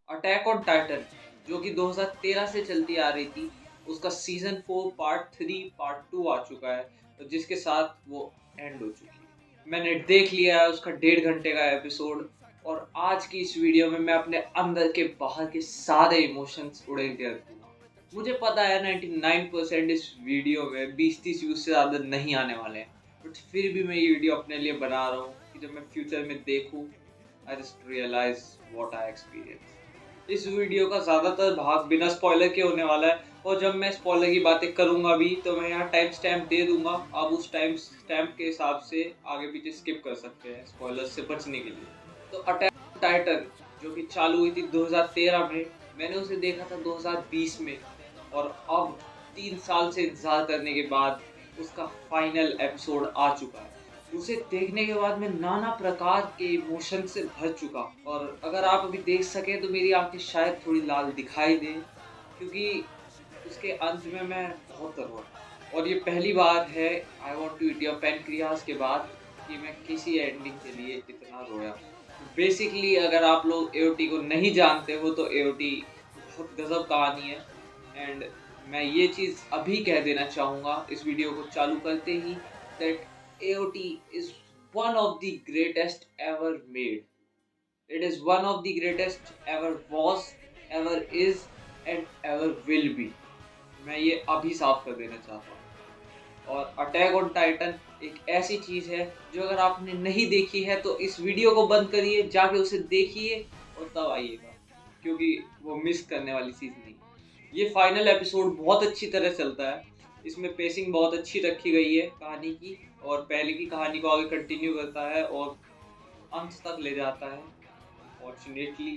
Attack on Titan जो कि 2013 से चलती आ रही थी, उसका सीजन 4 पार्ट 3 पार्ट 2 आ चुका है, तो जिसके साथ वो एंड हो चुकी है। मैंने देख लिया है उसका 1.5 घंटे का एपिसोड, और आज की इस वीडियो में मैं अपने अंदर के बाहर के सारे इमोशंस उड़ेल के रखूंगा। मुझे पता है 99% इस वीडियो में 20-30 व्यूज से ज़्यादा नहीं आने वाले हैं, बट फिर भी मैं ये वीडियो अपने लिए बना रहा हूँ कि जब मैं फ्यूचर में देखूँ, I just realise what I experience. इस वीडियो का ज़्यादातर भाग बिना स्पॉइलर के होने वाला है, और जब मैं स्पॉइलर की बातें करूंगा भी तो मैं यहाँ टाइम स्टैम्प दे दूंगा। आप उस टाइम स्टैम्प के हिसाब से आगे पीछे स्किप कर सकते हैं स्पॉइलर से बचने के लिए। तो अटैक टाइटन जो कि चालू हुई थी 2013 में, मैंने उसे देखा था 2020 में, और अब 3 साल से इंतजार करने के बाद उसका फाइनल एपिसोड आ चुका है। उसे देखने के बाद मैं नाना प्रकार के इमोशन से भर चुका, और अगर आप अभी देख सकें तो मेरी आंखें शायद थोड़ी लाल दिखाई दें, क्योंकि उसके अंत में मैं बहुत रोया। और ये पहली बार है I want to eat your pancreas के बाद कि मैं किसी एंडिंग के लिए इतना रोया। बेसिकली अगर आप लोग एओटी को नहीं जानते हो तो एओटी बहुत गजब कहानी है, एंड मैं ये चीज़ अभी कह देना चाहूँगा इस वीडियो को चालू करते ही, that AOT is one of the greatest ever made. It is one of the greatest ever was, ever is and ever will be. मैं ये अभी साफ कर देना चाहता हूँ। और अटैक ऑन टाइटन एक ऐसी चीज़ है जो अगर आपने नहीं देखी है तो इस वीडियो को बंद करिए, जाके उसे देखिए और तब आइएगा, क्योंकि वो मिस करने वाली चीज़ नहीं। ये फाइनल एपिसोड बहुत अच्छी तरह चलता है, इसमें पेसिंग बहुत अच्छी रखी गई है कहानी की, और पहले की कहानी को आगे कंटिन्यू करता है और अंत तक ले जाता है, फॉर्चुनेटली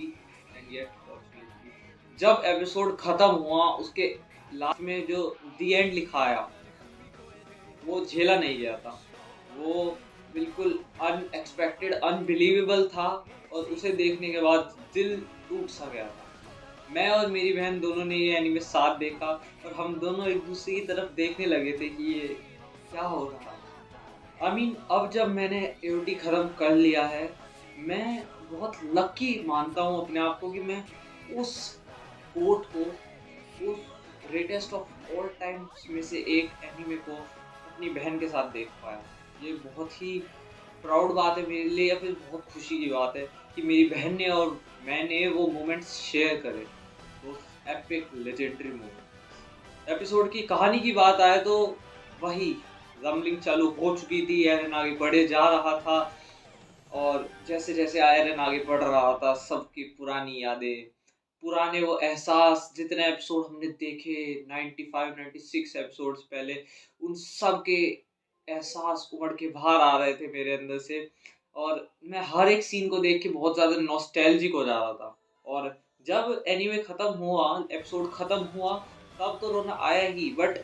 एंड येट फॉर्चुनेटली। जब एपिसोड खत्म हुआ उसके लास्ट में जो दी एंड लिखा आया, वो झेला नहीं गया था। वो बिल्कुल अनएक्सपेक्टेड, अनबिलीवेबल था, और उसे देखने के बाद दिल टूट सा गया था। मैं और मेरी बहन दोनों ने ये एनीमे साथ देखा, और हम दोनों एक दूसरे की तरफ देखने लगे थे कि ये क्या हो रहा है। अब जब मैंने एओटी खत्म कर लिया है, मैं बहुत लकी मानता हूँ अपने आप को कि मैं उस कोट को, उस ग्रेटेस्ट ऑफ ऑल टाइम्स में से एक एनीमे को अपनी बहन के साथ देख पाया। ये बहुत ही प्राउड बात है मेरे लिए, या फिर बहुत खुशी की बात है कि मेरी बहन ने और मैंने वो मोमेंट्स शेयर करे, वो एपिक लेजेंडरी मोमेंट। एपिसोड की कहानी की बात आए तो वही रम्बलिंग चालू हो चुकी थी, एरन आगे बढ़े जा रहा था, और जैसे जैसे आयरन आगे बढ़ रहा था सबकी पुरानी यादें, पुराने वो एहसास, जितने एपिसोड हमने देखे 95-96 एपिसोड्स पहले, उन सब के एहसास उमड़ के बाहर आ रहे थे मेरे अंदर से, और मैं हर एक सीन को देख के बहुत ज़्यादा नॉस्टैल्जिक हो जा रहा था। और जब एनीमे ख़त्म हुआ, एपिसोड ख़त्म हुआ, तब तो रोना आया ही, बट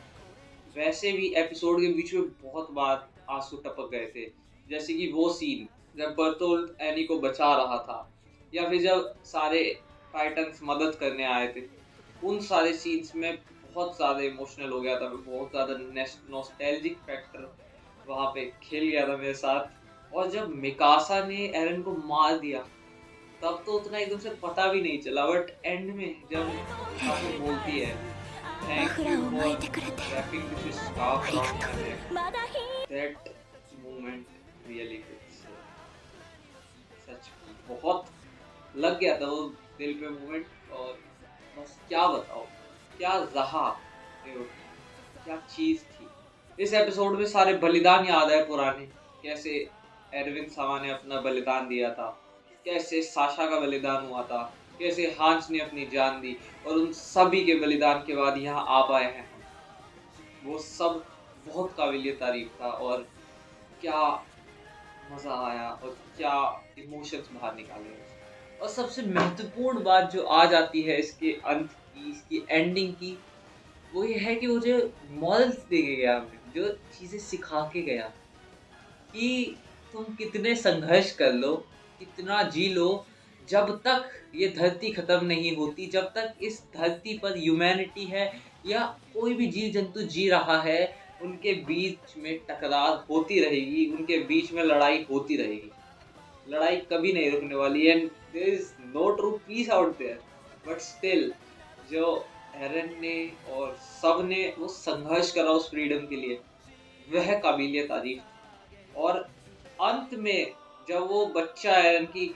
वैसे भी एपिसोड के बीच में बहुत बार आंसू टपक गए थे। जैसे कि वो सीन जब बर्टोल्ट एनी को बचा रहा था, या फिर जब सारे टाइटन्स मदद करने आए थे, उन सारे सीन्स में बहुत ज़्यादा इमोशनल हो गया था मैं, बहुत ज़्यादा नॉस्टैल्जिक फैक्टर वहाँ पे खेल गया था मेरे साथ। और जब मिकासा ने एरन को मार दिया, तब तो उतना एकदम से पता भी नहीं चला, बट एंड में जब मिकासा बोलती है thank you for wrapping this scarf around my neck, that moment really hits. सच बहुत लग गया था वो दिल पे मोमेंट, और बस क्या बताओ, क्या रहा, क्या चीज़ थी। इस एपिसोड में सारे बलिदान याद है पुराने, कैसे एरविन सामा ने अपना बलिदान दिया था, कैसे साशा का बलिदान हुआ था, कैसे हांस ने अपनी जान दी, और उन सभी के बलिदान के बाद यहाँ आ पाए हैं हम। वो सब बहुत काबिलियत तारीफ था, और क्या मज़ा आया, और क्या इमोशंस बाहर निकाले। और सबसे महत्वपूर्ण बात जो आ जाती है इसके अंत की, इसकी एंडिंग की, वो ये है कि वो जो मॉरल्स दे के गया हमें, जो चीज़ें सिखा के गया कि तुम कितने संघर्ष कर लो, कितना जी लो, जब तक ये धरती खत्म नहीं होती, जब तक इस धरती पर ह्यूमैनिटी है या कोई भी जीव जंतु जी रहा है, उनके बीच में टकरार होती रहेगी, उनके बीच में लड़ाई होती रहेगी। लड़ाई कभी नहीं रुकने वाली and there is no true peace out there, but still जो एरन ने और सब ने वो संघर्ष करा उस फ्रीडम के लिए, वह काबिलियत तारीफ थी। और अंत में जब वो बच्चा एरन की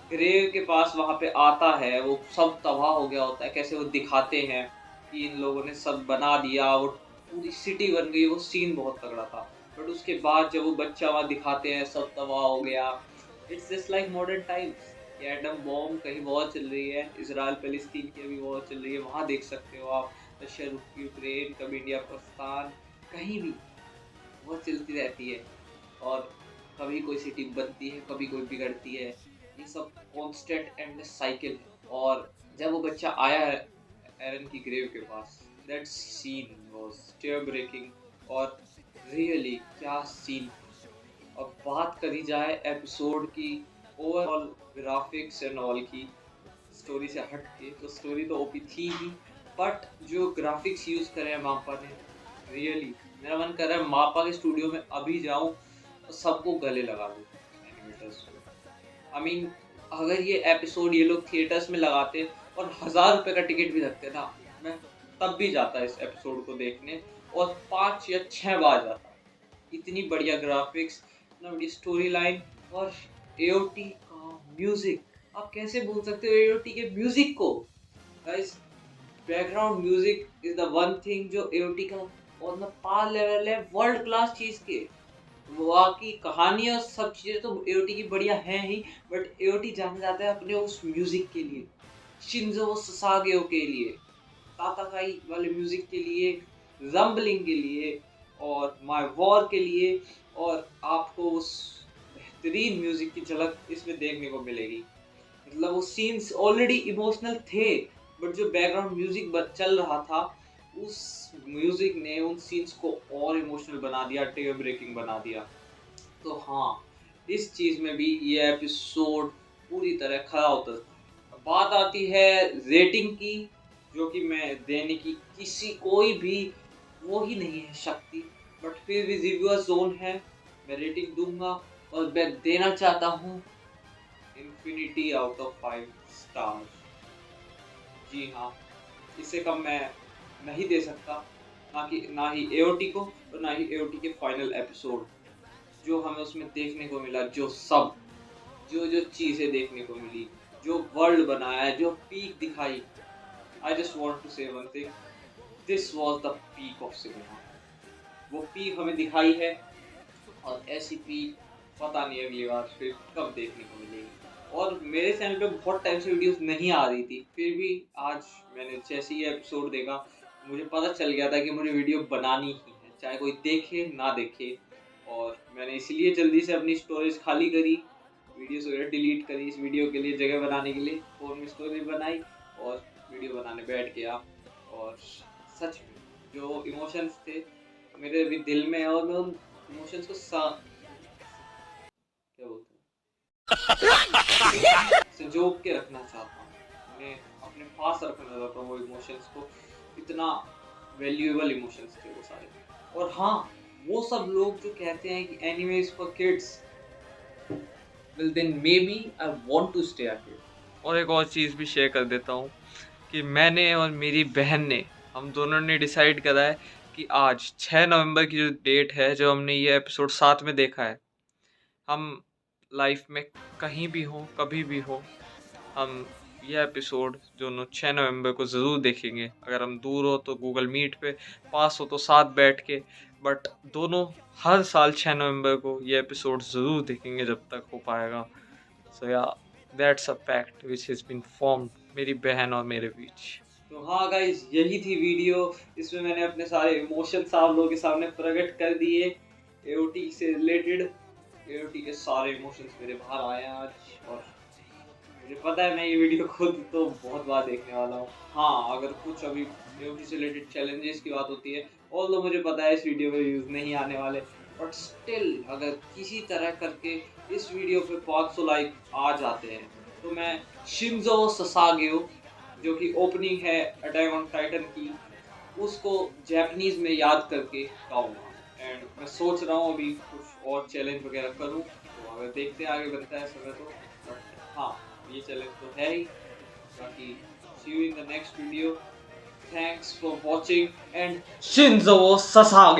ग्रेव के पास वहां पे आता है, वो सब तबाह हो गया होता है, कैसे वो दिखाते हैं कि इन लोगों ने सब बना दिया, वो पूरी सिटी बन गई, वो सीन बहुत तगड़ा था। बट उसके बाद जब वो बच्चा वहां दिखाते हैं सब तबाह हो गया, it's just like modern times. ये एटम बॉम्ब कहीं वॉर चल रही है, इसराइल पैलेस्टीन की अभी वॉर चल रही है, वहां देख सकते हो आप। रशिया यूक्रेन, कभी इंडिया पाकिस्तान, कहीं भी वॉर चलती रहती है। और कभी कोई सिटी बनती है, कभी कोई बिगड़ती है, ये सब कांस्टेंट एंडलेस साइकिल है। और जब वो बच्चा आया है एरन की ग्रेव के पास, that scene was tear breaking. और रियली क्या सीन। अब बात करी जाए एपिसोड की ओवरऑल ग्राफिक्स एंड ऑल की, स्टोरी से हट के, तो स्टोरी तो ओपी थी ही, बट जो ग्राफिक्स यूज करे हैं मापा ने, रियली मेरा मन कर रहा है मापा के स्टूडियो में अभी जाऊं और सबको गले लगा दूं एनिमेटर्स को। आई मीन अगर ये एपिसोड ये लोग थिएटर्स में लगाते और 1000 रुपए का टिकट भी रखते ना, मैं तब भी जाता इस एपिसोड को देखने, और 5 या 6 बार जाता। इतनी बढ़िया ग्राफिक्स, इतना बढ़िया स्टोरी लाइन, और एओटी का म्यूजिक, आप कैसे भूल सकते हो एओटी के म्यूजिक को guys. Background music is the one thing जो एओटी का और ना पार लेवल है, वर्ल्ड क्लास चीज के। वहाँ की कहानी और सब चीजें तो एओटी की बढ़िया हैं ही, बट एओटी जाना जाता है अपने उस म्यूजिक के लिए, शिंजो ससागेओ के लिए, ताताकाई वाले म्यूजिक के लिए, रंबलिंग के लिए, और माय वॉर के लिए। और आपको उस बेहतरीन म्यूजिक की झलक इसमें देखने को मिलेगी। मतलब वो सीन्स ऑलरेडी इमोशनल थे, बट जो बैकग्राउंड म्यूजिक चल रहा था, उस म्यूजिक ने उन सीन्स को और इमोशनल बना दिया, टीयर ब्रेकिंग बना दिया। तो हाँ, इस चीज में भी ये एपिसोड पूरी तरह खरा उतरता। बात आती है रेटिंग की, जो कि मैं देने की किसी कोई भी वो ही नहीं है शक्ति, बट फिर भी रिव्यूअर जोन है, मैं रेटिंग दूंगा। और मैं देना चाहता हूँ इन्फिनिटी आउट ऑफ 5 स्टार। जी हाँ, इससे कम मैं नहीं दे सकता, ना ही एओटी को और ना ही एओटी के फाइनल एपिसोड। जो हमें उसमें देखने को मिला, जो जो चीजें देखने को मिली, जो वर्ल्ड बनाया, जो पीक दिखाई, आई जस्ट वांट टू से one thing, this was the peak of cinema. वो पीक हमें दिखाई है, और ऐसी पीक पता नहीं अगली बार फिर कब देखने को मिलेगी। और मेरे चैनल पे बहुत टाइम से वीडियोस नहीं आ रही थी, फिर भी आज मैंने जैसे ही एपिसोड देखा, मुझे पता चल गया था कि मुझे वीडियो बनानी ही है, चाहे कोई देखे ना देखे। और मैंने इसीलिए जल्दी से अपनी स्टोरेज खाली करी, वीडियोस वगैरह डिलीट करी, इस वीडियो के लिए जगह बनाने के लिए फ़ोन में स्टोरेज बनाई और वीडियो बनाने बैठ गया। और सच में जो इमोशंस थे मेरे भी दिल में है, और मैं उन इमोशंस को क्या बोलते हैं संजो के रखना चाहता हूँ, उन्हें अपने पास रखना चाहता हूँ वो इमोशंस को। इतना वैल्यूएबल इमोशंस थे वो सारे। और हाँ, वो सब लोग जो कहते हैं कि anime is for kids, well then maybe I want to stay a kid। और एक और चीज़ भी शेयर कर देता हूँ कि मैंने और मेरी बहन ने, हम दोनों ने डिसाइड करा है कि आज 6 नवंबर की जो डेट है, जो हमने ये एपिसोड साथ में देखा है, हम लाइफ में कहीं भी हो, कभी भी हो, हम ये एपिसोड दोनों 6 नवंबर को ज़रूर देखेंगे। अगर हम दूर हो तो गूगल मीट पे, पास हो तो साथ बैठ के, बट दोनों हर साल 6 नवंबर को ये एपिसोड ज़रूर देखेंगे जब तक हो पाएगा। सो या that's a pact which has been formed मेरी बहन और मेरे बीच। तो हाँ गाइज, यही थी वीडियो। इसमें मैंने अपने सारे इमोशंस आप लोगों के सामने प्रकट कर दिए, एओटी से रिलेटेड। एओटी के सारे इमोशंस मेरे बाहर आए हैं आज, और मुझे पता है मैं ये वीडियो खुद तो बहुत बार देखने वाला हूँ। हाँ, अगर कुछ अभी एओटी से रिलेटेड चैलेंजेस की बात होती है, ऑल्दो मुझे पता है इस वीडियो में व्यूज़ नहीं आने वाले, बट स्टिल अगर किसी तरह करके इस वीडियो पे 500 लाइक आ जाते हैं, तो मैं शिंजो ससागेओ, जो कि ओपनिंग है अटैक ऑन टाइटन की, उसको जापानीज में याद करके गाऊंगा। एंड मैं सोच रहा हूँ अभी कुछ और चैलेंज वगैरह करूँ, तो अगर देखते आगे बढ़ता है समय तो, बट हाँ ये चैलेंज तो है ही। बाकी see you in the next video. Thanks for watching and Shinzo Sasage.